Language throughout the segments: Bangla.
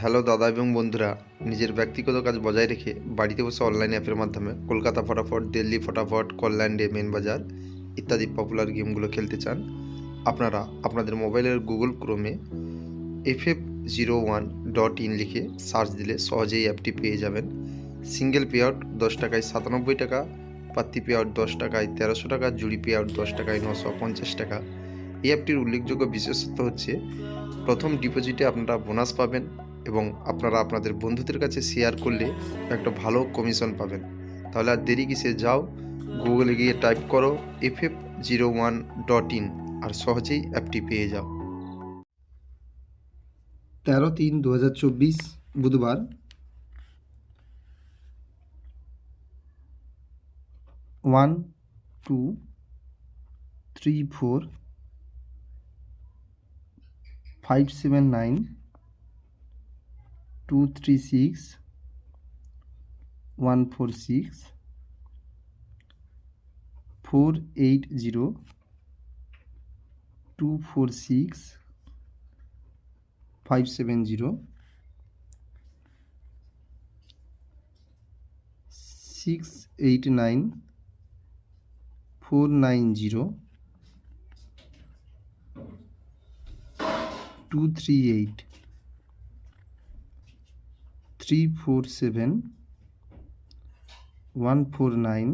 হ্যালো দাদা এবং বন্ধুরা, নিজের ব্যক্তিগত কাজ বজায় রেখে বাড়িতে বসে অনলাইন অ্যাপের মাধ্যমে কলকাতা ফটাফট, দিল্লি ফটাফট, কল্যাণ ডে, মেন বাজার ইত্যাদি পপুলার গেমগুলো খেলতে চান। আপনারা আপনাদের মোবাইলের গুগল ক্রোমে ff01.in লিখে সার্চ দিলে সহজেই অ্যাপটি পেয়ে যাবেন। সিঙ্গেল পে আউট 10 টাকায় 97 টাকা, পাত্তি পে আউট 10 টাকায় 1300 টাকা, জুড়ি পে আউট 10 টাকায় 950 টাকা। এই অ্যাপটির উল্লেখযোগ্য বিশেষত্ব হচ্ছে প্রথম ডিপোজিটে আপনারা বোনাস পাবেন এবং আপনারা আপনাদের বন্ধুদের কাছে শেয়ার করলে একটা ভালো কমিশন পাবেন। তাহলে আর দেরি কিসে, যাও গুগলে গিয়ে টাইপ করো ff01.in আর সহজেই অ্যাপটি পেয়ে যাও। 13/3/2024 বুধবার। 1 2 3 4 5 7 9 2 3 6 1 4 6 4 8 0 2 4 6 5 7 0 6 8 9 4 9 0 2 3 8 3 4 7 1 4 9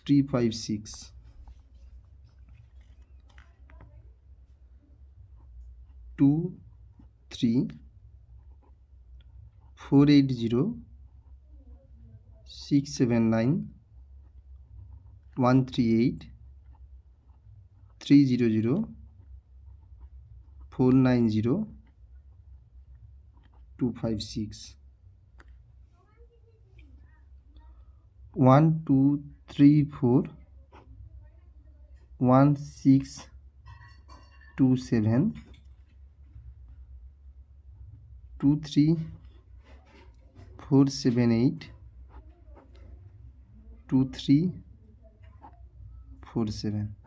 3 5 6 2 3 4 8 0 6 7 9 1 3 8 3 0 0 4 9 0 2 5 6 1 2 3 4 1 6 2 7 2 3 4 7 8 2 3 4 7